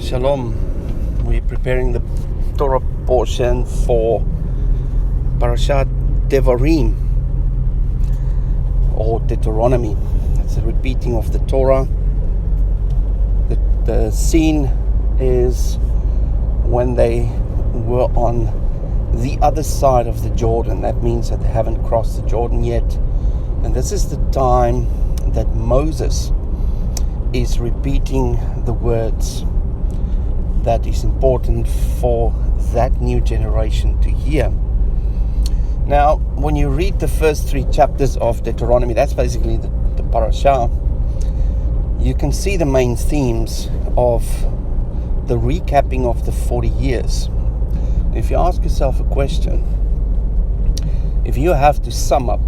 Shalom. We're preparing the Torah portion for Parashat Devarim or Deuteronomy. It's a repeating of the Torah. The scene is when they were on the other side of the Jordan. That means that they haven't crossed the Jordan yet. And this is the time that Moses is repeating the words that is important for that new generation to hear. Now, when you read the first 3 chapters of Deuteronomy, that's basically the parasha, you can see the main themes of the recapping of the 40 years. If you ask yourself a question, if you have to sum up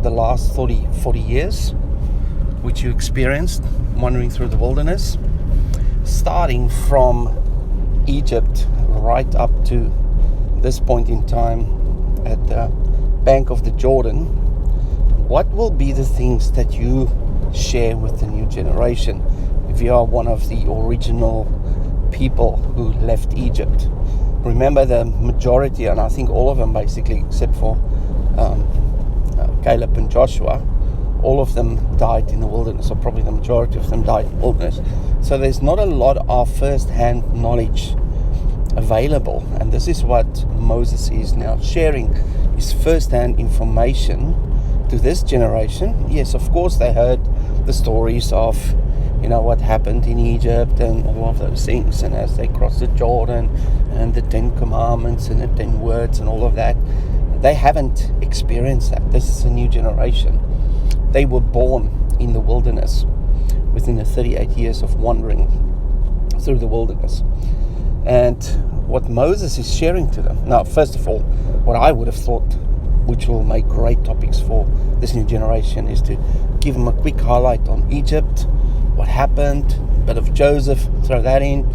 the last 40 years, which you experienced wandering through the wilderness, starting from Egypt right up to this point in time at the bank of the Jordan, what will be the things that you share with the new generation if you are one of the original people who left Egypt? Remember, the majority, and I think all of them basically, except for Caleb and Joshua, all of them died in the wilderness, or probably the majority of them died in the wilderness. So there's not a lot of first-hand knowledge available, and this is what Moses is now sharing, is first-hand information to this generation. Yes, of course, they heard the stories of, what happened in Egypt and all of those things, and as they crossed the Jordan, and the 10 commandments and the 10 words and all of that. They haven't experienced that. This is a new generation. They were born in the wilderness within the 38 years of wandering through the wilderness. And what Moses is sharing to them, now, first of all, what I would have thought, which will make great topics for this new generation, is to give them a quick highlight on Egypt, what happened, a bit of Joseph, throw that in,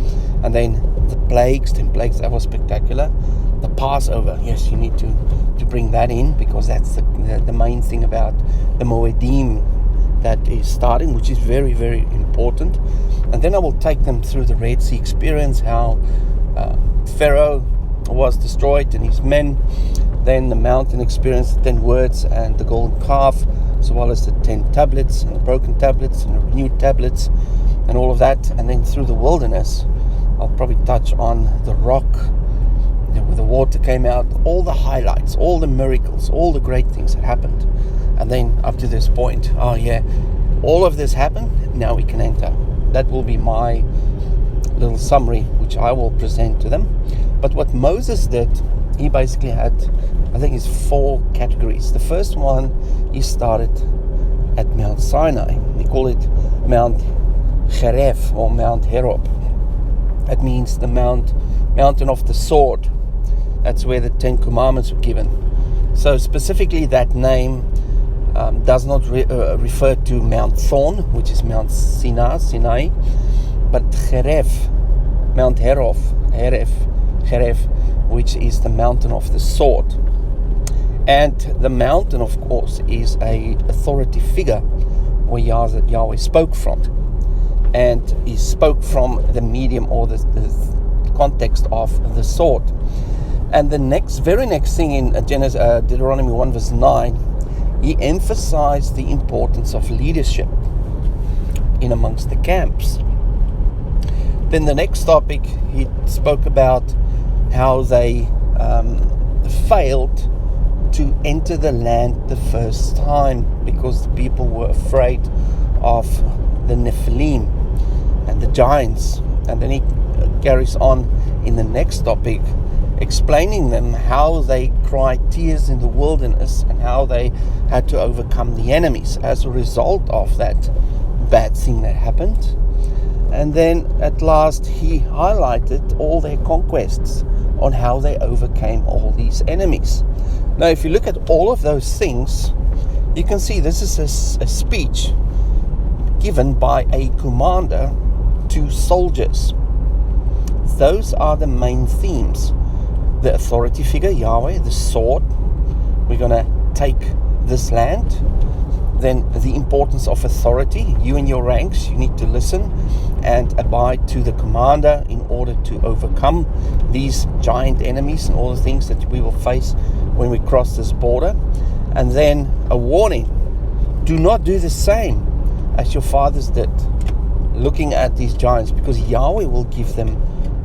and then the plagues, 10 plagues, that was spectacular. The Passover, yes, you need to bring that in, because that's the main thing about the Moedim that is starting, which is very, very important. And then I will take them through the Red Sea experience, how Pharaoh was destroyed and his men, then the mountain experience, the 10 words and the golden calf, as well as the 10 tablets and the broken tablets and the renewed tablets and all of that. And then through the wilderness, I'll probably touch on the rock, where the water came out, all the highlights, all the miracles, all the great things that happened. And then up to this point, all of this happened, now we can enter. That will be my little summary, which I will present to them. But what Moses did, he basically had, I think it's 4 categories. The first one, he started at Mount Sinai. We call it Mount Cheref or Mount Herob. That means the mountain of the sword. That's where the 10 commandments were given. So specifically that name does not refer to Mount Thorn, which is Mount Sinai, but Cheref, Mount Cheref, which is the mountain of the sword. And the mountain, of course, is a authority figure where Yahweh spoke from. And he spoke from the medium or the context of the sword. And the very next thing in Deuteronomy 1 verse 9, he emphasized the importance of leadership in amongst the camps. Then the next topic, he spoke about how they failed to enter the land the first time because the people were afraid of the Nephilim and the giants. And then he carries on in the next topic, explaining them how they cried tears in the wilderness and how they had to overcome the enemies as a result of that bad thing that happened. And then at last he highlighted all their conquests on how they overcame all these enemies. Now, if you look at all of those things, you can see this is a speech given by a commander to soldiers. Those are the main themes. The authority figure, Yahweh, the sword, we're going to take this land. Then the importance of authority, you in your ranks, you need to listen and abide to the commander in order to overcome these giant enemies and all the things that we will face when we cross this border. And then a warning: do not do the same as your fathers did, looking at these giants, because Yahweh will give them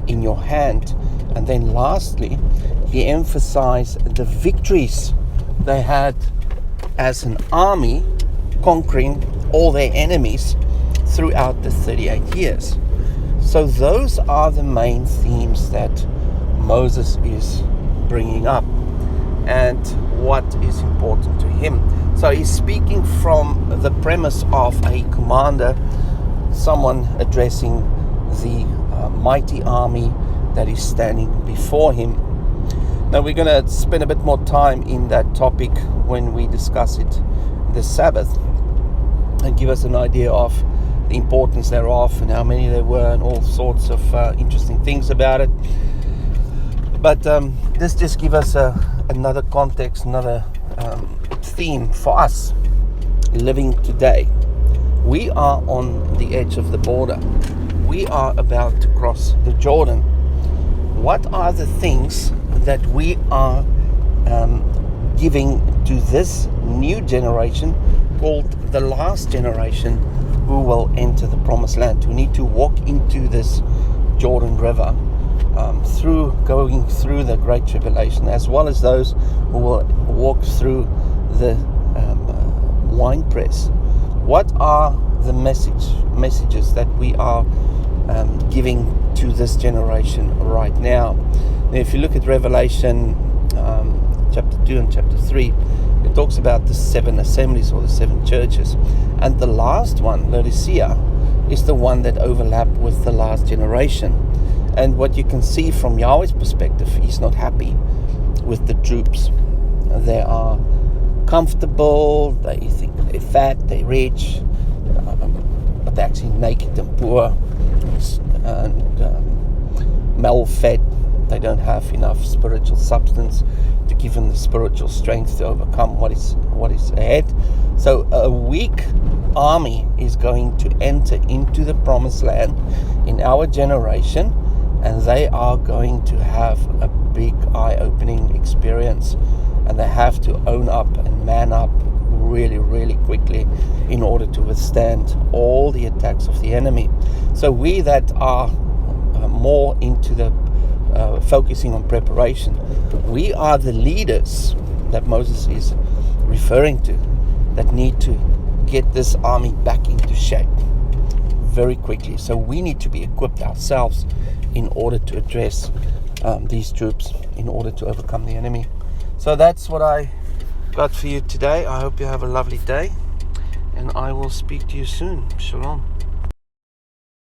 in your hand. And then lastly, he emphasized the victories they had as an army, conquering all their enemies throughout the 38 years. So those are the main themes that Moses is bringing up and what is important to him. So he's speaking from the premise of a commander, someone addressing the mighty army that is standing before him. Now we're going to spend a bit more time in that topic when we discuss it this Sabbath, and give us an idea of the importance thereof and how many there were and all sorts of interesting things about it. But this just gives us another context, another theme for us living today. We are on the edge of the border. We are about to cross the Jordan. What are the things that we are giving to this new generation, called the last generation, who will enter the promised land, who need to walk into this Jordan River, going through the Great Tribulation, as well as those who will walk through the winepress? What are the messages that we are giving to this generation right now? Now, if you look at Revelation chapter 2 and chapter 3, it talks about the 7 assemblies, or the 7 churches, and the last one, Laodicea, is the one that overlapped with the last generation. And what you can see from Yahweh's perspective, he's not happy with the troops. They are comfortable, they think they're fat, they're rich, but they're actually naked and poor and mal-fed. They don't have enough spiritual substance to give them the spiritual strength to overcome what is ahead. So a weak army is going to enter into the promised land in our generation, and they are going to have a big eye-opening experience, and they have to own up and man up really, really quickly in order to withstand all the attacks of the enemy. So we that are more into the focusing on preparation, we are the leaders that Moses is referring to, that need to get this army back into shape very quickly. So we need to be equipped ourselves in order to address these troops, in order to overcome the enemy. So that's what I got for you today. I hope you have a lovely day, and I will speak to you soon. Shalom.